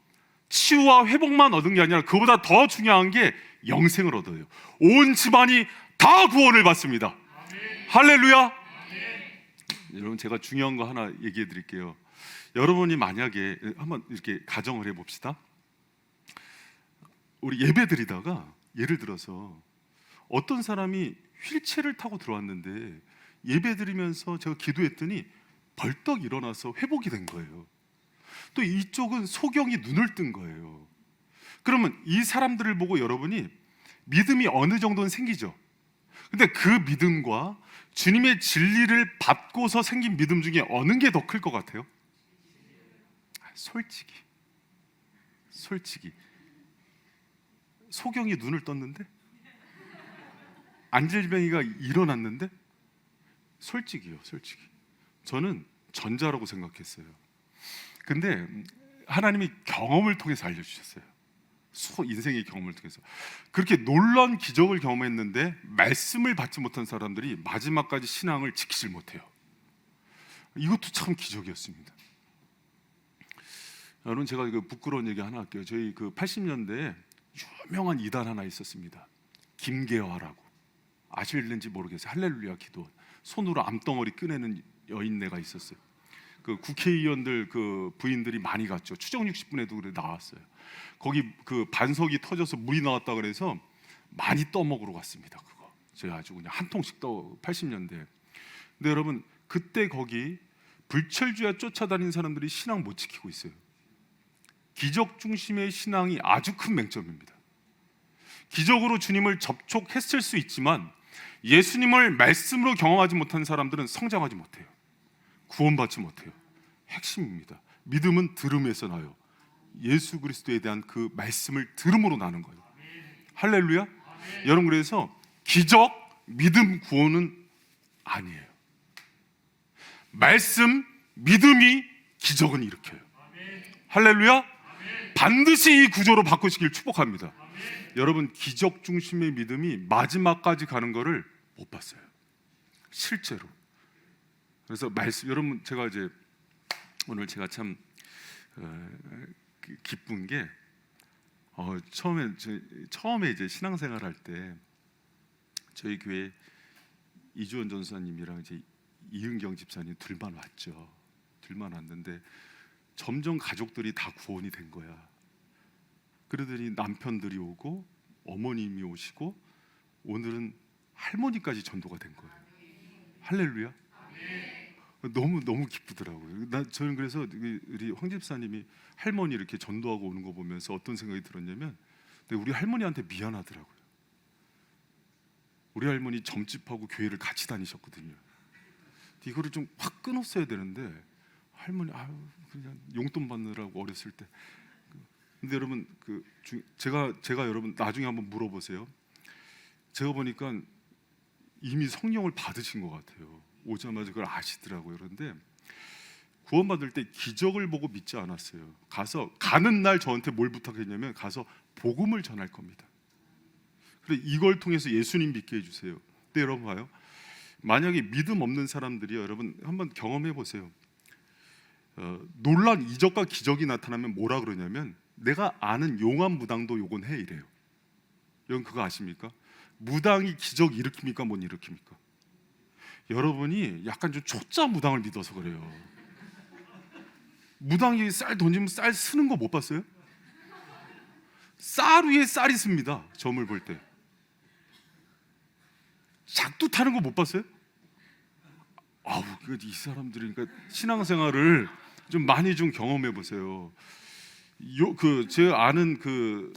치유와 회복만 얻은 게 아니라 그보다 더 중요한 게 영생을 얻어요. 온 집안이 다 구원을 받습니다. 아멘. 할렐루야. 아멘. 여러분 제가 중요한 거 하나 얘기해 드릴게요. 여러분이 만약에 한번 이렇게 가정을 해봅시다. 우리 예배 드리다가 예를 들어서 어떤 사람이 휠체어를 타고 들어왔는데 예배 드리면서 제가 기도했더니 벌떡 일어나서 회복이 된 거예요. 또 이쪽은 소경이 눈을 뜬 거예요. 그러면 이 사람들을 보고 여러분이 믿음이 어느 정도는 생기죠. 근데 그 믿음과 주님의 진리를 받고서 생긴 믿음 중에 어느 게 더 클 것 같아요? 솔직히 소경이 눈을 떴는데 안질병이가 일어났는데 솔직히 저는 전자라고 생각했어요. 근데 하나님이 경험을 통해서 알려주셨어요. 인생의 경험을 통해서 그렇게 놀라운 기적을 경험했는데 말씀을 받지 못한 사람들이 마지막까지 신앙을 지키질 못해요. 이것도 참 기적이었습니다. 여러분 제가 그 부끄러운 얘기 하나 할게요. 저희 그 80년대에 유명한 이단 하나 있었습니다. 김계화라고. 아실는지 모르겠어요. 할렐루야 기도. 손으로 암덩어리 꺼내는 여인네가 있었어요. 그 국회의원들 그 부인들이 많이 갔죠. 추정 60분에도 그래 나왔어요. 거기 그 반석이 터져서 물이 나왔다 그래서 많이 떠먹으러 갔습니다. 그거 제가 아주 그냥 한 통씩 떠 80년대. 근데 여러분 그때 거기 불철주야 쫓아다니는 사람들이 신앙 못 지키고 있어요. 기적 중심의 신앙이 아주 큰 맹점입니다. 기적으로 주님을 접촉했을 수 있지만 예수님을 말씀으로 경험하지 못한 사람들은 성장하지 못해요. 구원받지 못해요. 핵심입니다. 믿음은 들음에서 나요. 예수 그리스도에 대한 그 말씀을 들음으로 나는 거예요. 할렐루야. 여러분 그래서 기적, 믿음, 구원은 아니에요. 말씀, 믿음이 기적은 일으켜요. 할렐루야. 반드시 이 구조로 바꾸시길 축복합니다. 여러분 기적 중심의 믿음이 마지막까지 가는 거를 못 봤어요. 실제로. 그래서 말씀 여러분 제가 이제 오늘 제가 참 기쁜 게 처음에 이제 신앙생활 할 때 저희 교회 이주원 전사님이랑 이제 이은경 집사님 둘만 왔죠. 둘만 왔는데 점점 가족들이 다 구원이 된 거야. 그러더니 남편들이 오고 어머님이 오시고 오늘은 할머니까지 전도가 된 거예요. 할렐루야. 너무 기쁘더라고요. 저는 그래서 우리 황 집사님이 할머니 이렇게 전도하고 오는 거 보면서 어떤 생각이 들었냐면 우리 할머니한테 미안하더라고요. 우리 할머니 점집하고 교회를 같이 다니셨거든요. 이거를 좀 확 끊었어야 되는데 할머니 그냥 용돈 받느라고 어렸을 때. 근데 여러분 제가 여러분 나중에 한번 물어보세요. 제가 보니까 이미 성령을 받으신 것 같아요. 오자마자 그걸 아시더라고요. 그런데 구원받을 때 기적을 보고 믿지 않았어요. 가는 날 저한테 뭘 부탁했냐면 가서 복음을 전할 겁니다. 그래 이걸 통해서 예수님 믿게 해주세요. 근데 여러분 봐요. 만약에 믿음 없는 사람들이 여러분 한번 경험해 보세요. 놀란 이적과 기적이 나타나면 뭐라 그러냐면 내가 아는 용한 무당도 요건 해 이래요. 여러분 그거 아십니까? 무당이 기적 일으킵니까? 못 일으킵니까? 여러분이 약간 좀 초짜 무당을 믿어서 그래요. 무당이 쌀 던지면 쌀 쓰는 거 못 봤어요? 쌀 위에 쌀이 씁니다. 점을 볼 때. 작두 타는 거 못 봤어요? 아우, 이 사람들이 그러니까 신앙생활을 좀 많이 좀 경험해 보세요. 제가 아는 그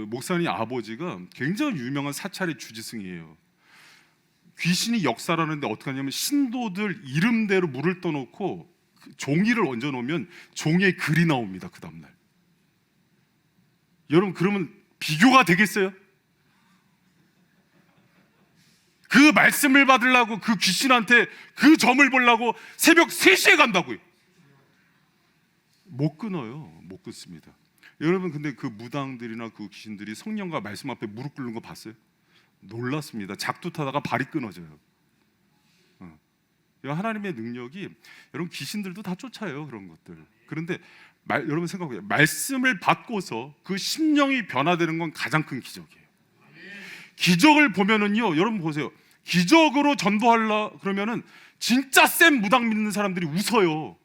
목사님 아버지가 굉장히 유명한 사찰의 주지승이에요. 귀신이 역사라는데 어떻게 하냐면 신도들 이름대로 물을 떠놓고 종이를 얹어 놓으면 종이에 글이 나옵니다. 그 다음날. 여러분, 그러면 비교가 되겠어요? 그 말씀을 받으려고 그 귀신한테 그 점을 보려고 새벽 3시에 간다고요. 못 끊어요. 못 끊습니다. 여러분, 근데 그 무당들이나 그 귀신들이 성령과 말씀 앞에 무릎 꿇는 거 봤어요? 놀랐습니다. 작두 타다가 발이 끊어져요. 하나님의 능력이, 여러분, 귀신들도 다 쫓아요, 그런 것들. 그런데 여러분 생각해요. 말씀을 받고서 그 심령이 변화되는 건 가장 큰 기적이에요. 기적을 보면은요, 여러분 보세요. 기적으로 전도하려 그러면은 진짜 센 무당 믿는 사람들이 웃어요.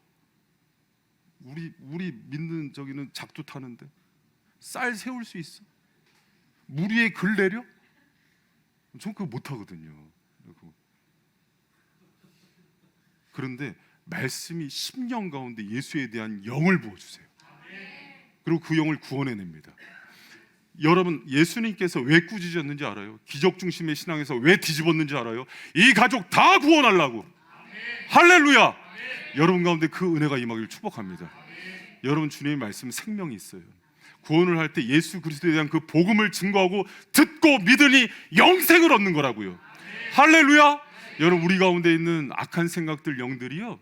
우리 믿는 저기는 작두 타는데 쌀 세울 수 있어? 물 위에 글 내려? 전 그거 못 하거든요. 그런데 말씀이 심령 가운데 예수에 대한 영을 부어주세요. 그리고 그 영을 구원해냅니다. 여러분, 예수님께서 왜 꾸짖었는지 알아요? 기적 중심의 신앙에서 왜 뒤집었는지 알아요? 이 가족 다 구원하려고. 할렐루야. 여러분 가운데 그 은혜가 임하기를 축복합니다. 여러분, 주님의 말씀 생명이 있어요. 구원을 할 때 예수 그리스도에 대한 그 복음을 증거하고 듣고 믿으니 영생을 얻는 거라고요. 할렐루야. 여러분, 우리 가운데 있는 악한 생각들, 영들이요,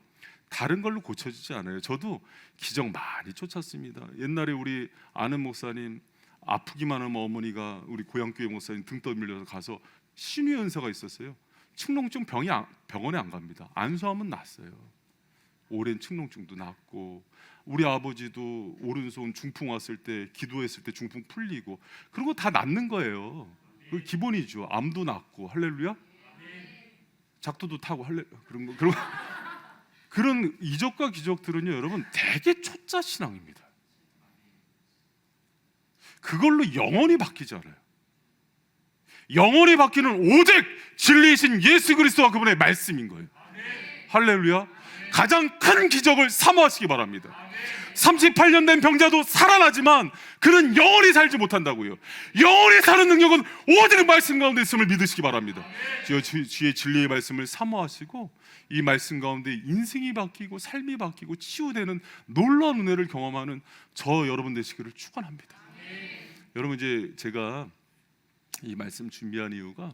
다른 걸로 고쳐지지 않아요. 저도 기적 많이 쫓았습니다. 옛날에 우리 아는 목사님 아프기만 하면 어머니가 우리 고향교회 목사님 등 떠밀려서 가서 신유연사가 있었어요. 축농증 병원에 안 갑니다. 안수하면 낫어요. 오랜 축농증도 낫고, 우리 아버지도 오른손 중풍 왔을 때 기도했을 때 중풍 풀리고, 그런 거 다 낫는 거예요. 그 기본이죠. 암도 낫고. 할렐루야. 작두도 타고 그런 이적과 기적들은요, 여러분, 되게 초짜 신앙입니다. 그걸로 영원히 바뀌지 않아요. 영원히 바뀌는 오직 진리이신 예수 그리스도와 그분의 말씀인 거예요. 할렐루야. 가장 큰 기적을 사모하시기 바랍니다. 38년 된 병자도 살아나지만 그는 영원히 살지 못한다고요. 영원히 사는 능력은 오직 말씀 가운데 있음을 믿으시기 바랍니다. 주의 진리의 말씀을 사모하시고 이 말씀 가운데 인생이 바뀌고 삶이 바뀌고 치유되는 놀라운 은혜를 경험하는 저 여러분 되시기를 축원합니다. 여러분, 이제 제가 이 말씀 준비한 이유가,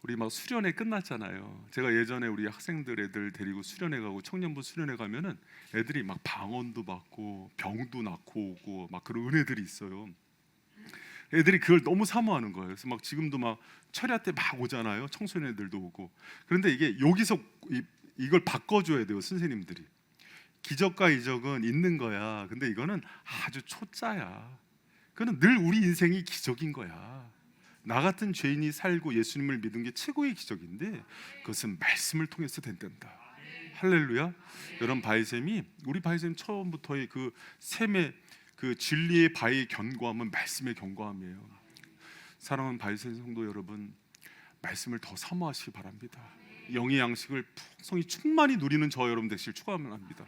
우리 막 수련회 끝났잖아요. 제가 예전에 우리 학생들 애들 데리고 수련회 가고 청년부 수련회 가면은 애들이 막 방언도 받고 병도 낫고 오고 막 그런 은혜들이 있어요. 애들이 그걸 너무 사모하는 거예요. 그래서 막 지금도 막 철야 때 막 오잖아요. 청소년들도 오고. 그런데 이게 여기서 이걸 바꿔줘야 돼요, 선생님들이. 기적과 이적은 있는 거야. 근데 이거는 아주 초짜야. 그는 늘 우리 인생이 기적인 거야. 나 같은 죄인이 살고 예수님을 믿은 게 최고의 기적인데 그것은 말씀을 통해서 된단다. 할렐루야. 여러분, 우리 바이샘 처음부터의 그 샘의 그 진리의 바의 견고함은 말씀의 견고함이에요. 사랑하는 바이샘 성도 여러분, 말씀을 더 사모하시기 바랍니다. 영의 양식을 풍성히 충만히 누리는 저 여러분 되시길 축원합니다.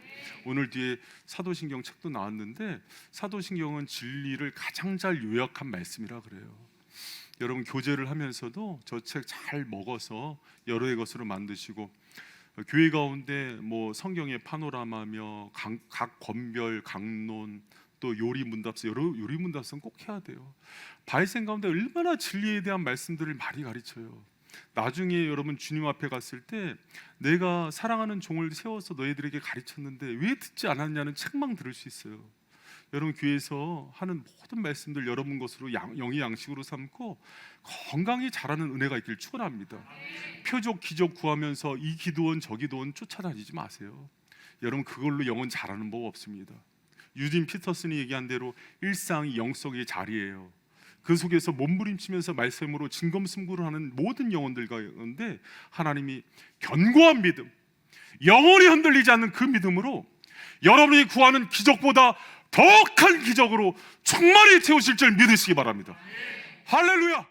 오늘 뒤에 사도신경 책도 나왔는데 사도신경은 진리를 가장 잘 요약한 말씀이라 그래요. 여러분, 교제를 하면서도 저 책 잘 먹어서 여러의 것으로 만드시고, 교회 가운데 뭐 성경의 파노라마며 각 권별 강론, 또 요리 문답서, 여러 요리 문답서는 꼭 해야 돼요. 바이센 가운데 얼마나 진리에 대한 말씀들을 많이 가르쳐요. 나중에 여러분 주님 앞에 갔을 때 내가 사랑하는 종을 세워서 너희들에게 가르쳤는데 왜 듣지 않았냐는 책망 들을 수 있어요. 여러분, 교회에서 하는 모든 말씀들 여러분 것으로 영의 양식으로 삼고 건강히 자라는 은혜가 있기를 축원합니다. 표적 기적 구하면서 이 기도원 저 기도원 쫓아다니지 마세요. 여러분, 그걸로 영혼 자라는 법 없습니다. 유진 피터슨이 얘기한 대로 일상이 영성의 자리예요. 그 속에서 몸부림치면서 말씀으로 진검승부를 하는 모든 영혼들 가운데 하나님이 견고한 믿음, 영원히 흔들리지 않는 그 믿음으로 여러분이 구하는 기적보다 더 큰 기적으로 충만히 채우실 줄 믿으시기 바랍니다. 할렐루야.